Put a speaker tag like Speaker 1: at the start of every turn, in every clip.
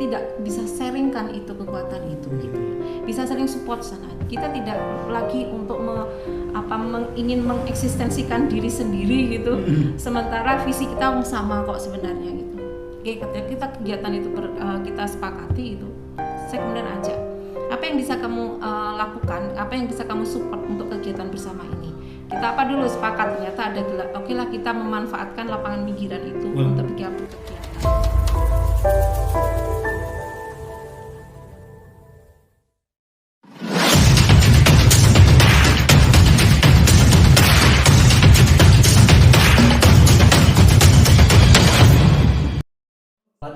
Speaker 1: tidak bisa sharingkan itu kekuatan itu gitu, bisa saling support sana. Kita tidak lagi untuk ingin mengeksistensikan diri sendiri gitu, sementara visi kita sama kok sebenarnya gitu. Oke, ketika kita kegiatan itu kita sepakati itu, saya kemudian ajak, apa yang bisa kamu lakukan, apa yang bisa kamu support untuk kegiatan bersama ini. Kita apa dulu sepakat, ternyata ada oke lah kita memanfaatkan lapangan minggiran itu untuk kegiatan.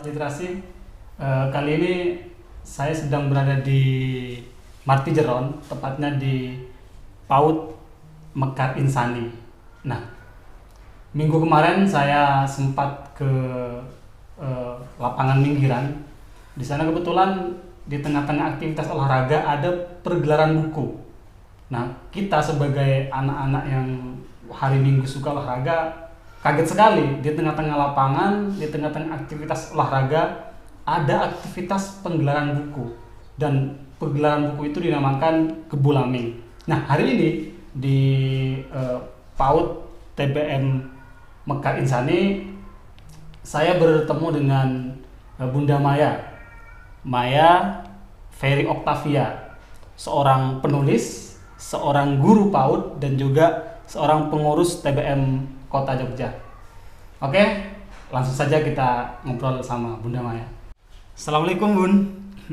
Speaker 2: Literasi, kali ini saya sedang berada di Martijeron, tepatnya di PAUD Mekar Insani. Nah, minggu kemarin saya sempat ke lapangan minggiran. Di sana kebetulan di tengah-tengah aktivitas olahraga ada pergelaran buku. Nah, kita sebagai anak-anak yang hari Minggu suka olahraga, kaget sekali di tengah-tengah lapangan, di tengah-tengah aktivitas olahraga ada aktivitas penggelaran buku, dan penggelaran buku itu dinamakan Gebulaming. Nah, hari ini di PAUD TBM Mekar Insani saya bertemu dengan Bunda Maya Ferry Octavia, seorang penulis, seorang guru PAUD, dan juga seorang pengurus TBM Kota Jogja. Oke, langsung saja kita ngobrol sama Bunda Maya. Assalamualaikum, Bun.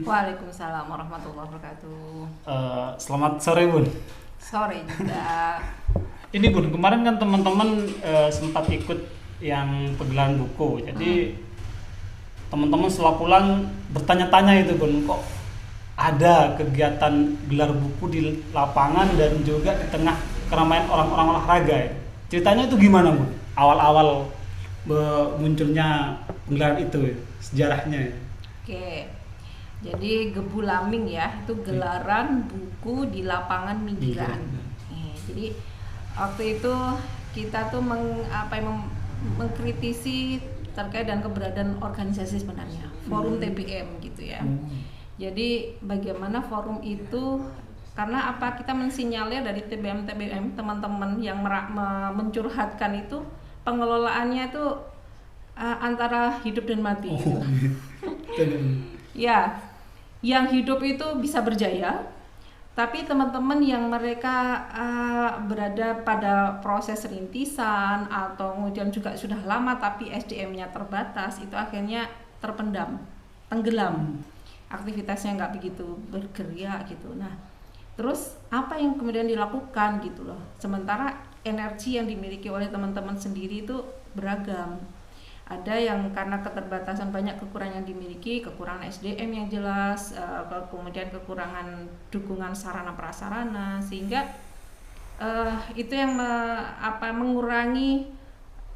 Speaker 1: Waalaikumsalam warahmatullahi wabarakatuh.
Speaker 2: Selamat sore, Bun.
Speaker 1: Sore juga.
Speaker 2: Ini, Bun, kemarin kan teman-teman sempat ikut yang pergelaran buku. Jadi teman-teman setelah pulang bertanya-tanya itu, Bun, kok ada kegiatan gelar buku di lapangan dan juga di tengah keramaian orang-orang olahraga ya? Ceritanya itu gimana, Bun? Awal-awal munculnya penggelaran itu ya, sejarahnya ya?
Speaker 1: Oke, jadi Gebulaming ya, itu gelaran buku di lapangan minggiran. Jadi waktu itu kita tuh mengkritisi terkait dengan keberadaan organisasi sebenarnya, forum TBM gitu ya. Jadi bagaimana forum itu, karena apa, kita mensinyalir dari TBM teman-teman yang mencurhatkan itu pengelolaannya itu antara hidup dan mati. Ya, yang hidup itu bisa berjaya, tapi teman-teman yang mereka berada pada proses rintisan atau kemudian juga sudah lama tapi SDM-nya terbatas, itu akhirnya terpendam, tenggelam, aktivitasnya nggak begitu bergerak gitu. Nah, terus apa yang kemudian dilakukan gitu loh, sementara energi yang dimiliki oleh teman-teman sendiri itu beragam. Ada yang karena keterbatasan banyak kekurangan yang dimiliki, kekurangan SDM yang jelas, kemudian kekurangan dukungan sarana prasarana, sehingga itu yang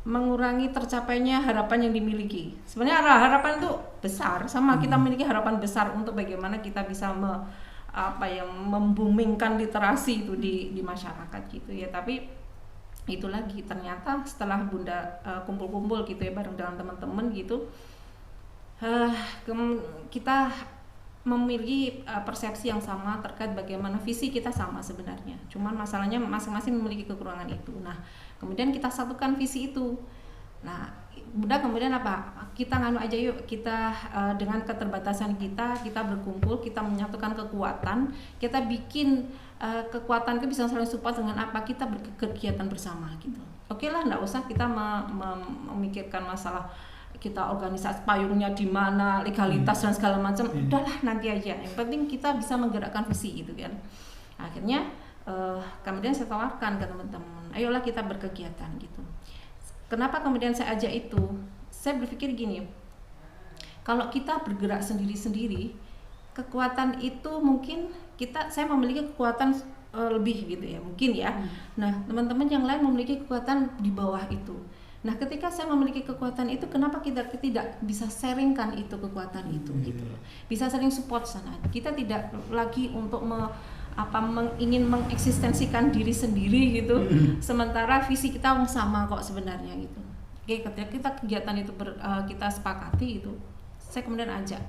Speaker 1: mengurangi tercapainya harapan yang dimiliki. Sebenarnya harapan itu besar, sama kita memiliki harapan besar untuk bagaimana kita bisa membumingkan literasi itu di masyarakat gitu ya. Tapi itu lagi, ternyata setelah Bunda kumpul-kumpul gitu ya bareng dengan teman-teman gitu, kita memiliki persepsi yang sama terkait bagaimana visi kita sama sebenarnya, cuman masalahnya masing-masing memiliki kekurangan itu. Nah, kemudian kita satukan visi itu. Nah, Bunda kemudian apa? Kita nganu aja yuk, kita dengan keterbatasan kita berkumpul, kita menyatukan kekuatan, kita bikin kekuatan itu bisa saling support dengan apa? Kita berkegiatan bersama gitu. Oke lah, enggak usah kita memikirkan masalah kita organisasi payungnya di mana, legalitas dan segala macam. Udahlah nanti aja. Yang penting kita bisa menggerakkan visi gitu kan. Akhirnya kemudian saya tawarkan ke teman-teman, ayolah kita berkegiatan gitu. Kenapa kemudian saya ajak itu? Saya berpikir gini, kalau kita bergerak sendiri-sendiri, kekuatan itu mungkin saya memiliki kekuatan lebih gitu ya, mungkin ya. Nah, teman-teman yang lain memiliki kekuatan di bawah itu. Nah, ketika saya memiliki kekuatan itu, kenapa kita tidak bisa sharingkan itu kekuatan itu gitu? Bisa saling support sana. Kita tidak lagi untuk ingin mengeksistensikan diri sendiri gitu, sementara visi kita sama kok sebenarnya gitu. Oke, ketika kita kegiatan itu kita sepakati itu, saya kemudian ajak,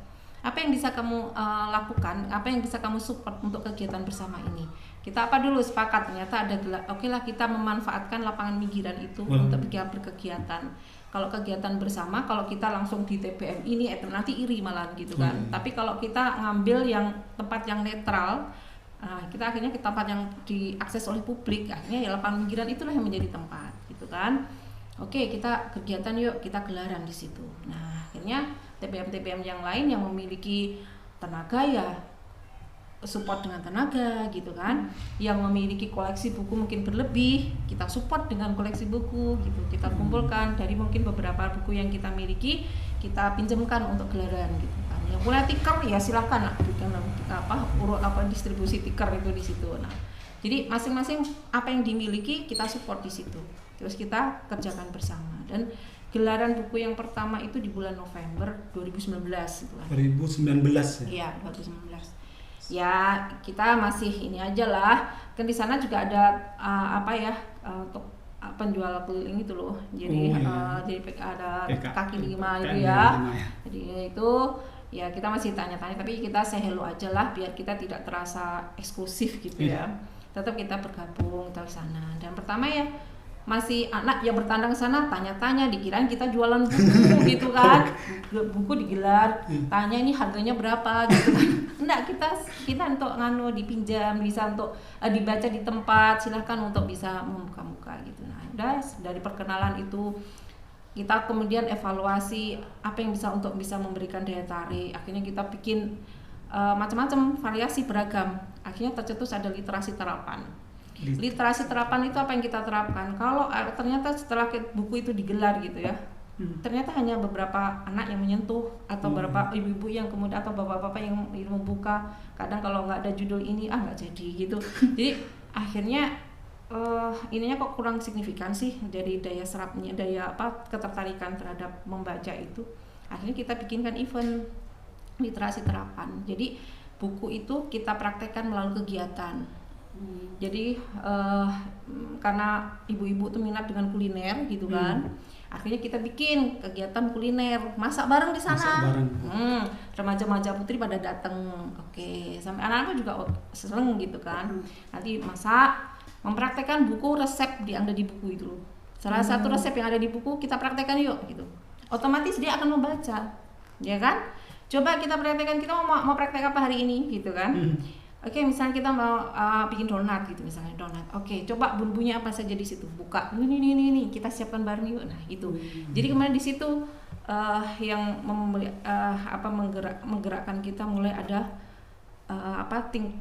Speaker 1: Apa yang bisa kamu lakukan, apa yang bisa kamu support untuk kegiatan bersama ini. Kita apa dulu sepakat, ternyata ada oke lah kita memanfaatkan lapangan minggiran itu untuk berkegiatan. Kalau kegiatan bersama, kalau kita langsung di TBM ini nanti iri malah gitu kan. Tapi kalau kita ngambil yang tempat yang netral, kita akhirnya ke tempat yang diakses oleh publik, akhirnya ya lapangan pinggiran itulah yang menjadi tempat gitu kan. Oke, kita kegiatan yuk, kita gelaran di situ. Nah, akhirnya TBM yang lain yang memiliki tenaga ya support dengan tenaga gitu kan. Yang memiliki koleksi buku mungkin berlebih, kita support dengan koleksi buku gitu. Kita kumpulkan dari mungkin beberapa buku yang kita miliki, kita pinjamkan untuk gelaran gitu. Yang punya tiker ya silakan bikin urut distribusi tiker itu di situ. Nah, jadi masing-masing apa yang dimiliki kita support di situ. Terus kita kerjakan bersama. Dan gelaran buku yang pertama itu di bulan November 2019 gitu kan.
Speaker 2: 2019 ya.
Speaker 1: Iya, 2019. Ya, kita masih ini aja lah. Kan di sana juga ada untuk penjual keliling itu loh. Jadi jadi ada kaki 5 itu ya. Jadi itu ya kita masih tanya-tanya, tapi kita say hello aja lah biar kita tidak terasa eksklusif gitu ya. Tetap kita bergabung ke sana. Dan pertama ya masih anak yang bertandang ke sana tanya-tanya, dikirain kita jualan buku gitu kan. Buku digelar, tanya ini harganya berapa gitu kan. Enggak, kita untuk dipinjam, bisa untuk dibaca di tempat, silahkan untuk bisa membuka-muka gitu. Nah, udah dari perkenalan itu kita kemudian evaluasi apa yang bisa memberikan daya tarik. Akhirnya kita bikin macam-macam variasi beragam. Akhirnya tercetus ada literasi terapan. Literasi terapan itu apa yang kita terapkan? Kalau ternyata setelah buku itu digelar gitu ya, ternyata hanya beberapa anak yang menyentuh atau beberapa ibu-ibu yang kemudian atau bapak-bapak yang membuka. Kadang kalau nggak ada judul ini nggak jadi gitu. Jadi akhirnya ininya kok kurang signifikan sih dari daya serapnya, ketertarikan terhadap membaca itu. Akhirnya kita bikinkan event literasi terapan. Jadi buku itu kita praktekkan melalui kegiatan. Jadi karena ibu-ibu tuh minat dengan kuliner gitu kan. Akhirnya kita bikin kegiatan kuliner, masak bareng di sana. Remaja-remaja putri pada datang. Oke, sampai anak-anak juga seneng gitu kan. Nanti masak, mempraktekkan buku resep yang ada di buku itu. Salah satu resep yang ada di buku kita praktekkan yuk gitu. Otomatis dia akan membaca, ya kan? Coba kita praktekkan, kita mau praktek apa hari ini gitu kan? Oke, misalnya kita mau bikin donat gitu, misalnya donat. Oke, coba bumbunya apa saja di situ. Buka, ini kita siapkan bareng yuk. Nah itu. Jadi kemudian di situ yang menggerakkan kita mulai ada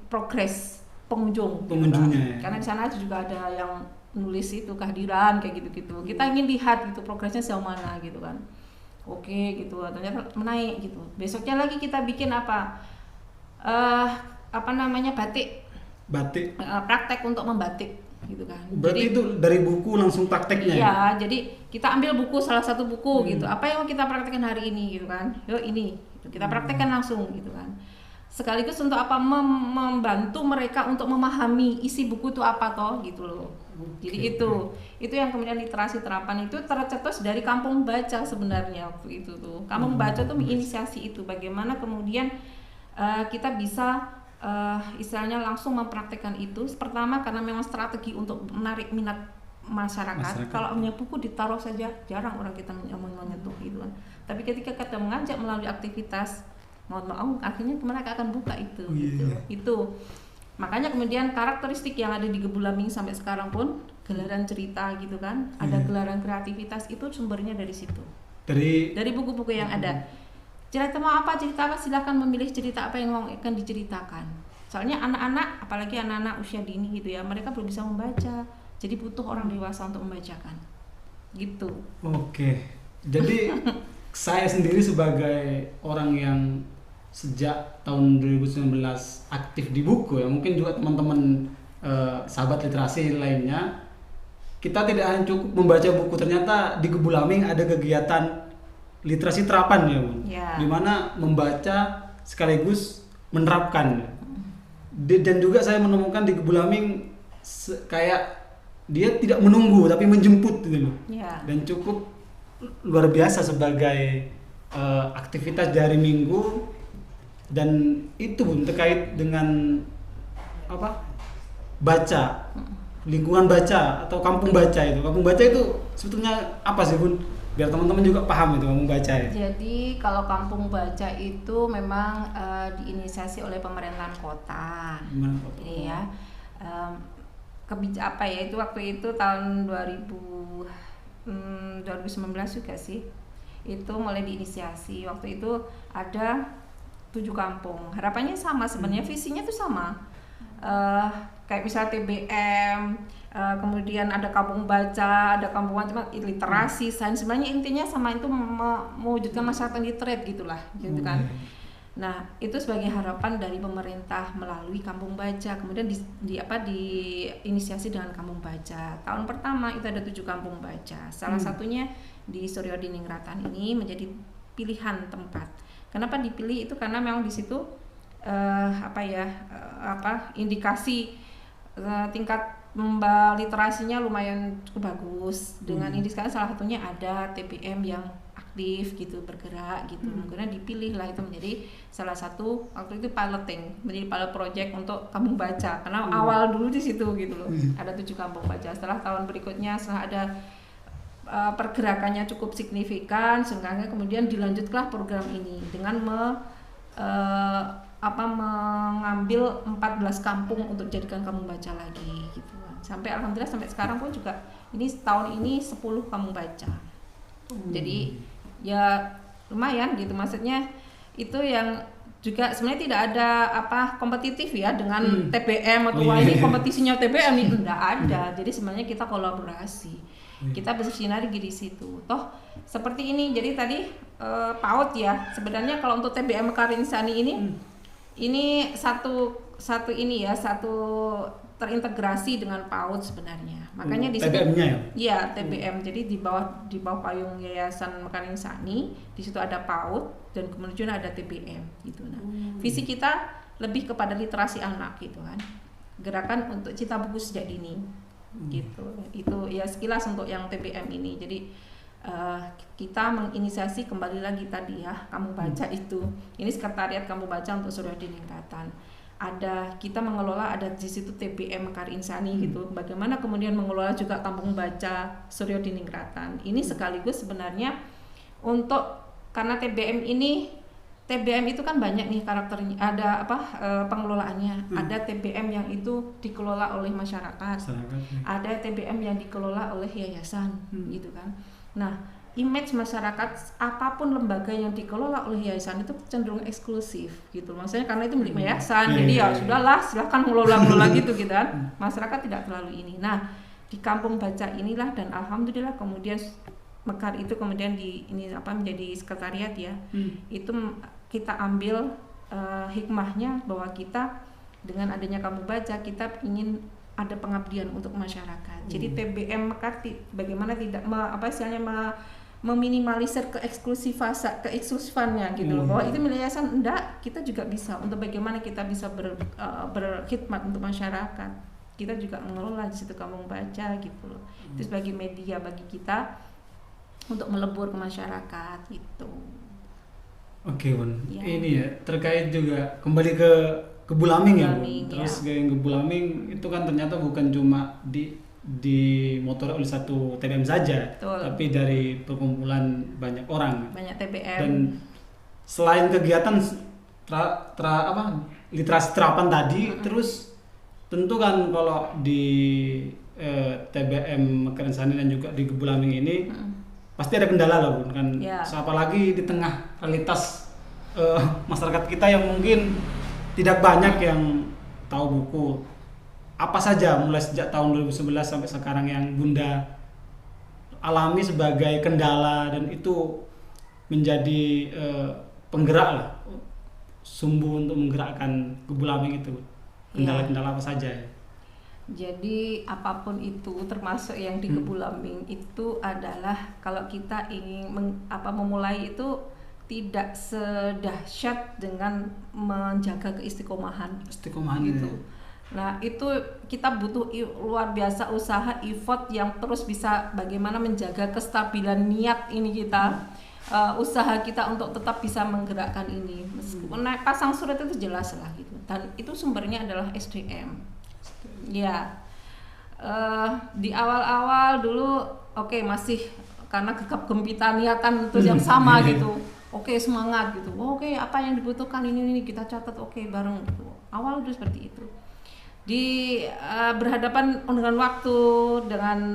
Speaker 1: progress pengunjungnya. Karena di sana juga ada yang nulis itu kehadiran kayak gitu-gitu. Kita ingin lihat gitu progresnya sejauh mana gitu kan. Oke gitu, ternyata menaik gitu. Besoknya lagi kita bikin batik. Praktek untuk membatik gitu kan.
Speaker 2: Berarti jadi, itu dari buku langsung prakteknya.
Speaker 1: Iya, jadi kita ambil salah satu buku gitu. Apa yang kita praktekkan hari ini gitu kan. Yuk ini gitu. Kita praktekkan langsung gitu kan. Sekaligus untuk membantu mereka untuk memahami isi buku itu apa toh gitu loh. Jadi itu yang kemudian literasi terapan itu tercetus dari kampung baca sebenarnya waktu itu tuh. Kampung baca tuh menginisiasi itu, bagaimana kemudian kita bisa istilahnya langsung mempraktekkan itu. Pertama karena memang strategi untuk menarik minat masyarakat. Kalau punya buku ditaruh saja jarang orang kita menyentuh gitu kan. Tapi ketika kita mengajak melalui aktivitas, akhirnya mereka akan buka itu. Itu makanya kemudian karakteristik yang ada di Gebulaming sampai sekarang pun gelaran cerita gitu kan, ada gelaran kreativitas, itu sumbernya dari situ, dari buku-buku yang ada. Cerita silakan memilih cerita apa yang mau akan diceritakan. Soalnya anak-anak, apalagi anak-anak usia dini gitu ya, mereka belum bisa membaca, jadi butuh orang dewasa untuk membacakan gitu.
Speaker 2: Oke, jadi saya sendiri sebagai orang yang sejak tahun 2019 aktif di buku ya, mungkin juga teman-teman sahabat literasi lainnya, kita tidak hanya cukup membaca buku, ternyata di Gebulaming ada kegiatan literasi terapan ya, di mana membaca sekaligus menerapkan. Dan juga saya menemukan di Gebulaming kayak dia tidak menunggu tapi menjemput gitu loh. Dan cukup luar biasa sebagai aktivitas dari minggu Dan itu Bun terkait dengan apa? Baca, lingkungan baca atau kampung baca itu. Kampung baca itu sebetulnya apa sih Bun? Biar teman-teman juga paham itu kampung baca ya.
Speaker 1: Jadi kalau kampung baca itu memang diinisiasi oleh pemerintahan kota. Ini ya. Apa ya itu waktu itu tahun 2019 juga sih. Itu mulai diinisiasi. Waktu itu ada 7 kampung. Harapannya sama sebenarnya, visinya tuh sama. Kayak misalnya TBM, kemudian ada kampung baca, ada kampung macam literasi, sains. Sebenarnya intinya sama, itu mewujudkan masyarakat literate gitulah, gitu kan. Nah, itu sebagai harapan dari pemerintah melalui kampung baca. Kemudian diinisiasi dengan kampung baca. Tahun pertama itu ada 7 kampung baca. Salah satunya di Suryo Diningratan ini menjadi pilihan tempat. Kenapa dipilih itu? Karena memang di situ indikasi tingkat literasinya lumayan cukup bagus. Dengan indikasi salah satunya ada TBM yang aktif gitu, bergerak gitu. Kemudian dipilih lah itu menjadi salah satu, waktu itu piloting, menjadi pilot project untuk kampung baca. Karena awal dulu di situ gitu loh. Ada 7 kampung baca. Setelah tahun berikutnya, setelah ada pergerakannya cukup signifikan, sehingga kemudian dilanjutlah program ini dengan mengambil 14 kampung untuk jadikan kampung baca lagi gitu. Sampai alhamdulillah sampai sekarang pun juga ini tahun ini 10 kampung baca. Jadi ya lumayan gitu, maksudnya itu yang juga sebenarnya tidak ada kompetitif ya dengan TBM atau ini kompetisinya TBM ini enggak ada. Jadi sebenarnya kita kolaborasi. Kita bersinergi di situ. Toh seperti ini. Jadi tadi PAUD ya. Sebenarnya kalau untuk TBM Mekarin Insani ini satu terintegrasi dengan PAUD sebenarnya. Makanya di situ
Speaker 2: TBM-nya ya?
Speaker 1: Iya, TBM. Jadi di bawah payung Yayasan Mekarin Insani, di situ ada PAUD dan kemudian ada TBM gitu. Nah, visi kita lebih kepada literasi anak gitu kan. Gerakan untuk cita buku sejak dini. Gitu. Itu ya sekilas untuk yang TBM ini. Jadi kita menginisiasi kembali lagi tadi ya, kampung baca itu. Ini sekretariat kampung baca untuk Suryo Diningratan. Kita mengelola, ada di situ TBM Mekarin Insani gitu. Bagaimana kemudian mengelola juga kampung baca Suryo Diningratan. Ini sekaligus sebenarnya karena TBM itu kan banyak nih karakternya, ada pengelolaannya. Ada TBM yang itu dikelola oleh masyarakat. Ada TBM yang dikelola oleh yayasan gitu kan. Nah, image masyarakat apapun lembaga yang dikelola oleh yayasan itu cenderung eksklusif gitu. Maksudnya karena itu milik yayasan. Jadi ya sudahlah, silahkan mengelola gitu kan. Masyarakat tidak terlalu ini. Nah, di kampung baca inilah dan alhamdulillah kemudian Mekar itu kemudian menjadi sekretariat ya. Itu kita ambil hikmahnya bahwa kita dengan adanya kampung baca kita ingin ada pengabdian untuk masyarakat. Jadi TBM Mekar bagaimana tidak meminimalisir keeksklusifannya gitu loh. Bahwa itu milik yayasan, enggak, kita juga bisa untuk bagaimana kita bisa berkhidmat untuk masyarakat. Kita juga mengelola di situ kampung baca gitu loh. Itu sebagai media bagi kita untuk melebur ke masyarakat gitu.
Speaker 2: Oke Bun, ya. Ini ya terkait juga kembali ke Bulaming ya Bun. Terus yang ke Bulaming itu kan ternyata bukan cuma dimotori oleh satu TBM saja. Betul. Tapi dari perkumpulan banyak orang.
Speaker 1: Banyak TBM.
Speaker 2: Dan selain kegiatan literasi terapan tadi, terus tentu kan kalau di TBM Mekarin Insani dan juga di Bulaming ini pasti ada kendala lah Bun kan. Apalagi di tengah realitas masyarakat kita yang mungkin tidak banyak yang tahu buku. Apa saja mulai sejak tahun 2011 sampai sekarang yang Bunda alami sebagai kendala dan itu menjadi penggerak lah, sumbu untuk menggerakkan Bulaming itu. Kendala-kendala apa saja ya?
Speaker 1: Jadi apapun itu termasuk yang di Bulaming itu adalah kalau kita ingin memulai itu tidak sedahsyat dengan menjaga keistiqomahan gitu. Nah itu kita butuh luar biasa usaha effort yang terus bisa bagaimana menjaga kestabilan niat ini kita usaha kita untuk tetap bisa menggerakkan ini. Meskipun pasang surut itu jelas lah gitu. Dan itu sumbernya adalah SDM. Ya. Di awal-awal dulu masih karena gegap gempita niatan itu yang sama gitu. Semangat gitu. Apa yang dibutuhkan ini kita catat bareng gitu. Awal itu seperti itu. Berhadapan dengan waktu, dengan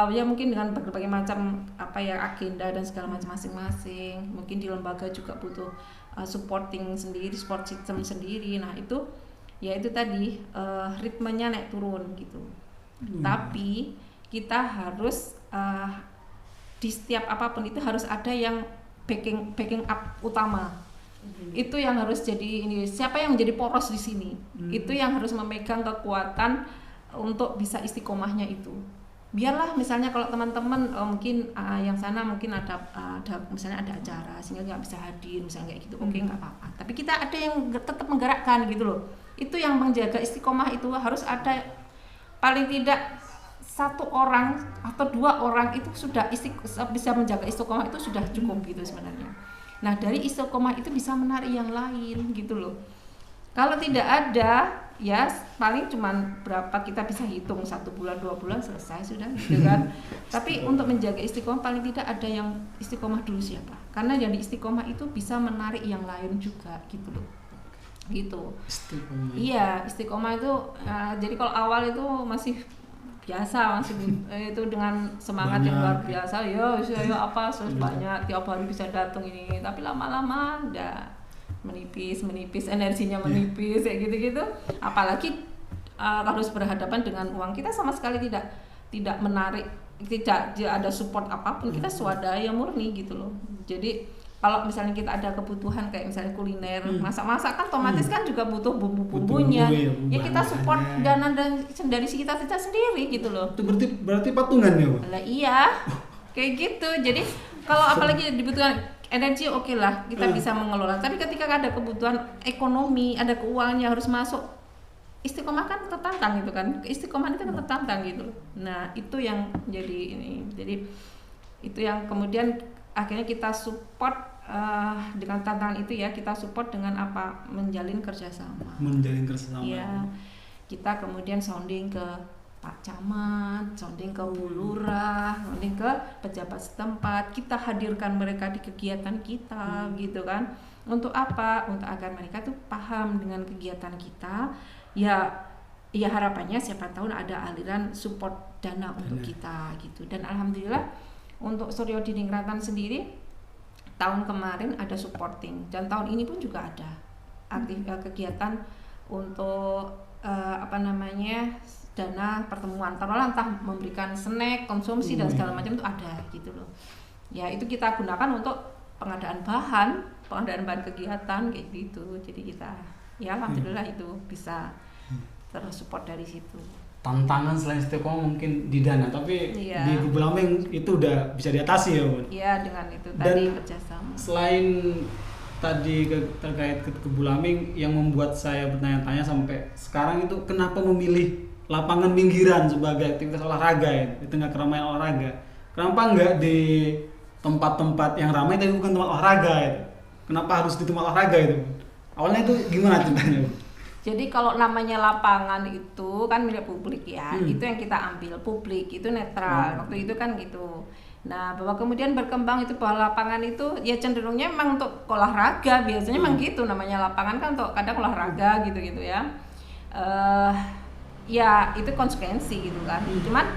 Speaker 1: ya mungkin dengan berbagai macam agenda dan segala macam masing-masing. Mungkin di lembaga juga butuh supporting sendiri, support system sendiri. Nah itu ya itu tadi ritmenya naik turun gitu. Tapi kita harus di setiap apapun itu harus ada yang backing up utama. Itu yang harus jadi ini, siapa yang menjadi poros di sini. Itu yang harus memegang kekuatan untuk bisa istiqomahnya itu. Biarlah misalnya kalau teman-teman mungkin yang sana mungkin ada misalnya ada acara sehingga nggak bisa hadir misalnya kayak gitu, nggak apa-apa. Tapi kita ada yang tetap menggerakkan gitu loh. Itu yang menjaga istiqomah itu harus ada paling tidak 1 orang atau 2 orang itu sudah bisa menjaga istiqomah itu sudah cukup gitu sebenarnya. Nah dari istiqomah itu bisa menarik yang lain gitu loh. Kalau tidak ada ya paling cuman berapa kita bisa hitung 1 bulan 2 bulan selesai sudah gitu kan. Tapi untuk menjaga istiqomah paling tidak ada yang istiqomah dulu siapa. Karena yang di istiqomah itu bisa menarik yang lain juga gitu loh. Gitu. Iya istiqomah itu jadi kalau awal itu masih biasa itu dengan semangat yang luar biasa yo banyak tiap hari bisa datang ini, tapi lama-lama udah menipis energinya menipis kayak gitu apalagi harus berhadapan dengan uang kita sama sekali tidak menarik, tidak ada support apapun, kita swadaya murni gitu loh. Jadi kalau misalnya kita ada kebutuhan kayak misalnya kuliner, masak-masak kan otomatis kan juga butuh bumbu-bumbunya. Ya kita support dana dari kita sendiri gitu loh.
Speaker 3: Itu berarti patungan ya, Pak?
Speaker 1: Lah iya. Kayak gitu. Jadi kalau apalagi dibutuhkan energi lah, kita bisa mengelola. Tapi ketika ada kebutuhan ekonomi, ada keuangannya harus masuk, istiqomah kan tertantang gitu kan. Istiqomah itu kan tertantang gitu loh. Nah, itu yang jadi ini. Jadi itu yang kemudian akhirnya kita support dengan tantangan itu ya, kita support dengan apa? Menjalin kerjasama. Ya, kita kemudian sounding ke Pak Camat, sounding ke Bu Lurah, sounding ke pejabat setempat. Kita hadirkan mereka di kegiatan kita, gitu kan? Untuk apa? Untuk agar mereka tuh paham dengan kegiatan kita. Ya harapannya siapa tahu ada aliran support dana untuk kita gitu. Dan alhamdulillah untuk Suryo Diningrat sendiri tahun kemarin ada supporting dan tahun ini pun juga ada kegiatan untuk dana pertemuan, taruhlah entah memberikan snack, konsumsi dan segala macam itu ada gitu loh. Ya itu kita gunakan untuk pengadaan bahan kegiatan kayak gitu. Jadi kita ya alhamdulillah itu bisa tersupport dari situ.
Speaker 2: Tantangan selain istiqomah mungkin di dana, tapi
Speaker 3: di Kebulameng itu udah bisa diatasi ya, Bun?
Speaker 1: Iya, dengan itu tadi kerjasama.
Speaker 3: Selain tadi terkait Kebulameng yang membuat saya bertanya-tanya sampai sekarang itu kenapa memilih lapangan pinggiran sebagai aktivitas olahraga ya, di tengah keramaian olahraga? Kenapa enggak di tempat-tempat yang ramai tapi bukan tempat olahraga itu? Kenapa harus di tempat olahraga itu? Awalnya itu gimana ceritanya, Bun?
Speaker 1: Jadi kalau namanya lapangan itu kan milik publik ya, itu yang kita ambil, publik itu netral, waktu itu kan gitu. Nah bahwa kemudian berkembang itu bahwa lapangan itu ya cenderungnya memang untuk olahraga, biasanya memang gitu, namanya lapangan kan untuk kadang olahraga gitu-gitu ya. Ya itu konsekuensi gitu kan, cuman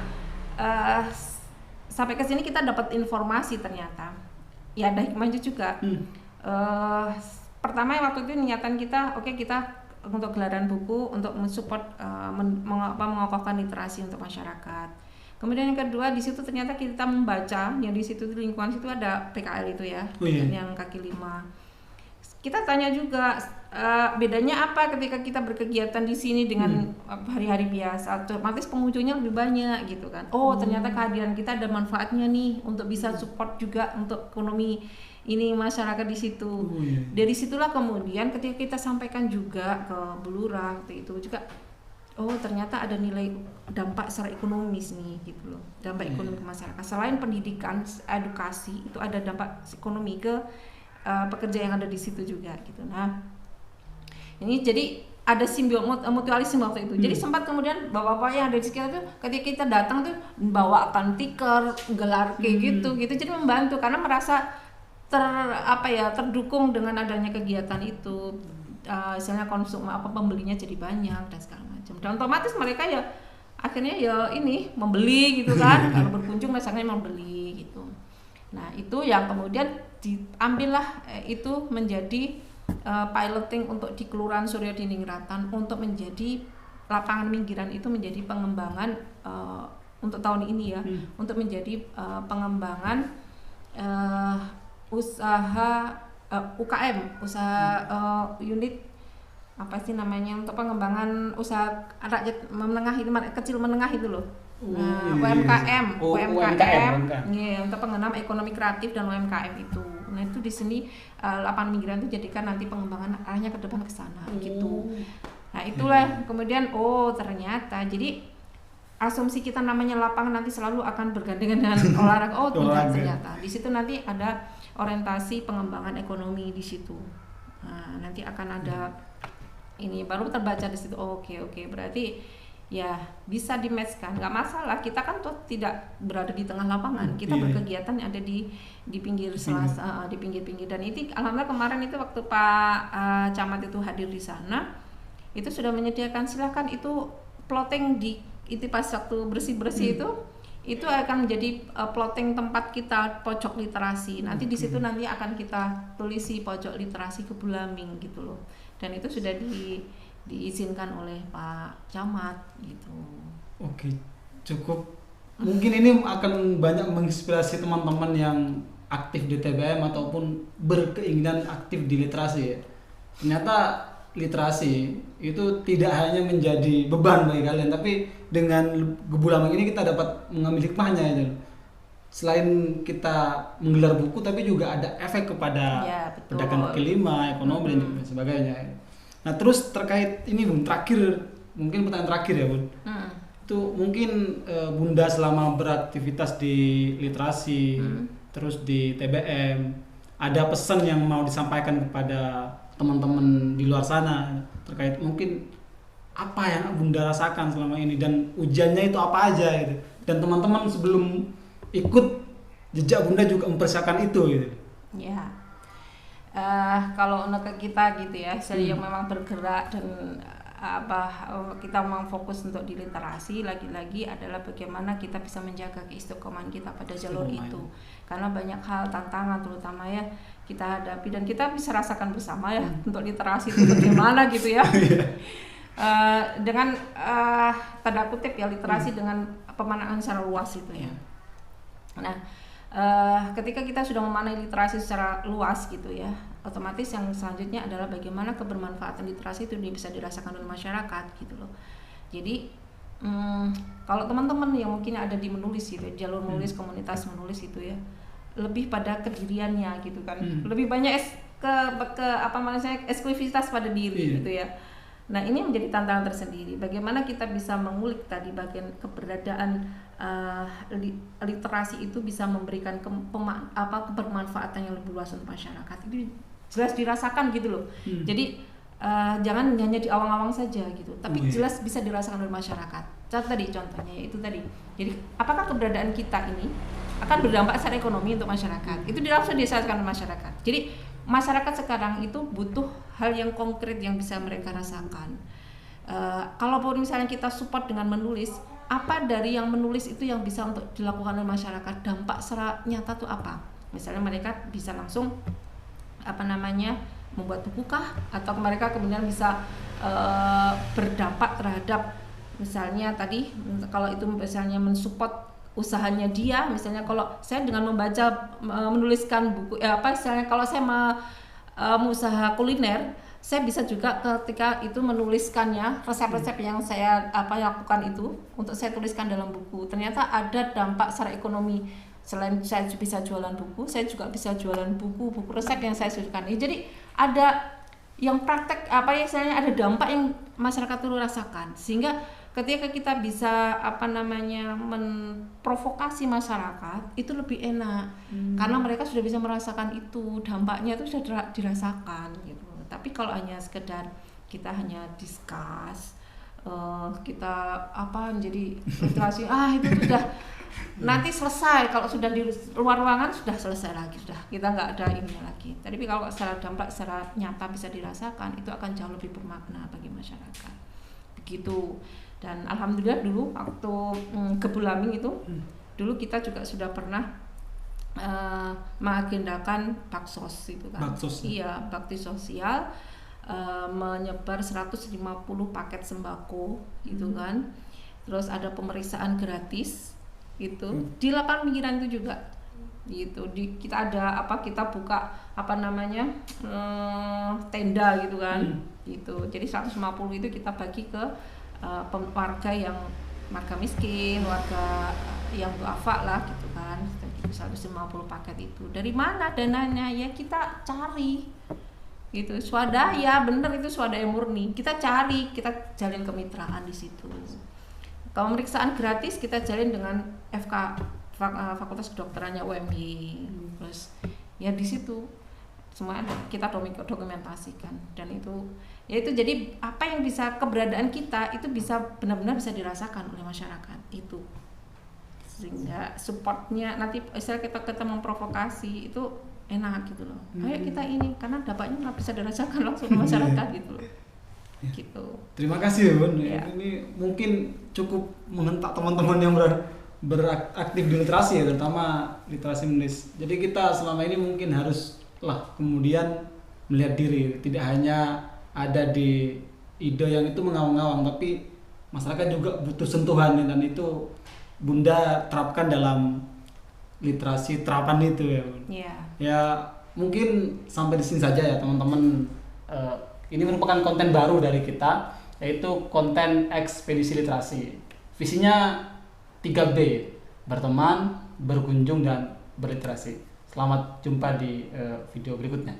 Speaker 1: sampai ke sini kita dapat informasi ternyata, ya ada hikmahnya juga. Pertama waktu itu niatan kita, kita untuk gelaran buku untuk mensupport mengokohkan literasi untuk masyarakat. Kemudian yang kedua di situ ternyata kita membaca yang di situ di lingkungan situ ada PKL itu ya, yang kaki 5. Kita tanya juga bedanya apa ketika kita berkegiatan di sini dengan hari-hari biasa. Otomatis pengunjungnya lebih banyak gitu kan. Ternyata kehadiran kita ada manfaatnya nih untuk bisa support juga untuk ekonomi ini masyarakat di situ. Dari situlah kemudian ketika kita sampaikan juga ke Bu Lurah waktu itu juga oh ternyata ada nilai dampak secara ekonomis nih gitu loh, dampak ekonomi ke masyarakat. Selain pendidikan, edukasi, itu ada dampak ekonomi ke pekerja yang ada di situ juga gitu. Nah ini jadi ada mutualisme waktu itu. Jadi sempat kemudian bapak-bapak yang ada di sekitar tuh ketika kita datang tuh bawakan tikar, gelar kayak gitu. Jadi membantu karena merasa terdukung dengan adanya kegiatan itu. Misalnya pembelinya jadi banyak dan segala macam. Dan otomatis mereka ya akhirnya ya ini membeli gitu kan. Kalau berkunjung misalnya membeli gitu. Nah, itu yang kemudian diambillah itu menjadi piloting untuk di Kelurahan Suryadiningrat untuk menjadi lapangan minggiran, itu menjadi pengembangan untuk tahun ini ya, untuk menjadi pengembangan usaha UKM, usaha unit apa sih namanya, untuk pengembangan usaha rakyat menengah itu, kecil menengah itu loh. UMKM, untuk pengenam ekonomi kreatif dan UMKM itu. Nah itu di sini lapangan minggiran itu jadikan nanti pengembangan arahnya ke depan ke sana gitu. Nah itulah kemudian ternyata jadi asumsi kita namanya lapangan nanti selalu akan bergandengan dengan olahraga. Tidak, ternyata di situ nanti ada orientasi pengembangan ekonomi di situ. Nah nanti akan ada ini baru terbaca di situ. Oke, berarti ya bisa di-match-kan, nggak masalah. Kita kan tuh tidak berada di tengah lapangan, kita berkegiatan yang ada di pinggir di pinggir-pinggir. Dan itu alhamdulillah kemarin itu waktu Pak Camat itu hadir di sana, itu sudah menyediakan silahkan itu plotting di itu pas waktu bersih-bersih itu akan menjadi plotting tempat kita pojok literasi. Nanti di situ nanti akan kita tulisi pojok literasi Kebulaming gitu loh. Dan itu sudah diizinkan oleh Pak Camat gitu.
Speaker 3: Oke, cukup. Mungkin ini akan banyak menginspirasi teman-teman yang aktif di TBM ataupun berkeinginan aktif di literasi ya. Ternyata literasi itu tidak hanya menjadi beban bagi kalian, tapi dengan Kebulaming ini kita dapat mengambil hikmahnya ya. Selain kita menggelar buku, tapi juga ada efek kepada pedagang kaki lima, ekonomi dan sebagainya. Nah terus terkait ini Bun, mungkin pertanyaan terakhir ya Bun. Itu mungkin Bunda selama beraktivitas di literasi, terus di TBM, ada pesan yang mau disampaikan kepada teman-teman di luar sana terkait mungkin apa yang Bunda rasakan selama ini dan ujiannya itu apa aja gitu. Dan teman-teman sebelum ikut jejak Bunda juga mempersiapkan itu gitu.
Speaker 1: Ya. Kalau untuk kita gitu ya, yang memang bergerak dan kita memang fokus untuk di literasi, lagi-lagi adalah bagaimana kita bisa menjaga keistiqomahan kita pada jalur itu. Karena banyak hal tantangan terutama ya kita hadapi dan kita bisa rasakan bersama ya untuk literasi itu bagaimana gitu ya. Dengan tanda kutip ya literasi dengan pemanaan secara luas itu ya. Nah, ketika kita sudah memanai literasi secara luas gitu ya, otomatis yang selanjutnya adalah bagaimana kebermanfaatan literasi itu bisa dirasakan oleh masyarakat gitu loh. Jadi kalau teman-teman yang mungkin ada di menulis gitu, jalur menulis, komunitas menulis itu ya, lebih pada kediriannya gitu kan, lebih banyak eksklusivitas pada diri gitu ya. Nah ini menjadi tantangan tersendiri. Bagaimana kita bisa mengulik tadi bagian keberadaan literasi itu bisa memberikan kebermanfaatan yang lebih luas untuk masyarakat. Itu jelas dirasakan gitu loh. Jadi jangan hanya di awang-awang saja gitu, tapi jelas bisa dirasakan oleh masyarakat. Contohnya itu tadi. Jadi apakah keberadaan kita ini akan berdampak secara ekonomi untuk masyarakat? Itu langsung dirasakan oleh masyarakat. Jadi masyarakat sekarang itu butuh hal yang konkret yang bisa mereka rasakan. Kalaupun misalnya kita support dengan menulis, apa dari yang menulis itu yang bisa untuk dilakukan oleh masyarakat, dampak secara nyata itu apa? Misalnya mereka bisa langsung membuat buku kah, atau mereka kemudian bisa berdampak terhadap misalnya tadi kalau itu misalnya mensupport usahanya dia, misalnya kalau saya dengan menuliskan buku misalnya kalau saya usaha kuliner, saya bisa juga ketika itu menuliskannya resep-resep yang saya lakukan itu untuk saya tuliskan dalam buku. Ternyata ada dampak secara ekonomi. Selain saya bisa jualan buku, saya juga bisa jualan buku resep yang saya susukan. Jadi ada yang praktek apa ya, istilahnya ada dampak yang masyarakat itu rasakan, sehingga ketika kita bisa apa namanya memprovokasi masyarakat itu lebih enak karena mereka sudah bisa merasakan itu, dampaknya itu sudah dirasakan gitu. Tapi kalau hanya sekedar kita hanya discuss, kita apa menjadi frustrasi, itu sudah nanti selesai, kalau sudah di luar ruangan sudah selesai lagi, sudah kita nggak ada ini lagi. Tapi kalau secara dampak secara nyata bisa dirasakan, itu akan jauh lebih bermakna bagi masyarakat begitu. Dan alhamdulillah dulu waktu Gebulaming itu dulu kita juga sudah pernah mengagendakan baksos itu kan.
Speaker 3: Baksos.
Speaker 1: Iya, bakti sosial, menyebar 150 paket sembako gitu kan. Terus ada pemeriksaan gratis gitu di lapangan pinggiran itu juga gitu. Kita ada kita buka apa namanya tenda gitu kan. Gitu. Jadi 150 itu kita bagi ke warga yang warga miskin, warga yang duafa lah gitu kan. 150 paket itu. Dari mana dananya? Ya kita cari gitu. Swadaya, bener itu swadaya murni. Kita cari, kita jalin kemitraan di situ. Kalau pemeriksaan gratis kita jalin dengan Fakultas Kedokterannya UMY. Terus ya di situ semua kita dokumentasikan, dan itu jadi apa yang bisa, keberadaan kita itu bisa benar-benar bisa dirasakan oleh masyarakat itu, sehingga supportnya nanti istilah kita memprovokasi itu enak gitu loh. Ayo kita ini, karena dampaknya nggak bisa dirasakan langsung oleh masyarakat gitu loh. Gitu.
Speaker 3: Terima kasih ya Bun.
Speaker 1: Ya.
Speaker 3: Ini mungkin cukup menghentak teman-teman yang beraktif di literasi ya, terutama literasi menulis. Jadi kita selama ini mungkin haruslah kemudian melihat diri, tidak hanya ada di ide yang itu mengawang-awang, tapi masyarakat juga butuh sentuhan, dan itu Bunda terapkan dalam literasi terapan itu ya Bun.
Speaker 1: Iya.
Speaker 3: Ya mungkin sampai di sini saja ya teman-teman.
Speaker 2: Ini merupakan konten baru dari kita, yaitu konten ekspedisi literasi. Visinya 3B, berteman, berkunjung, dan berliterasi. Selamat jumpa di video berikutnya.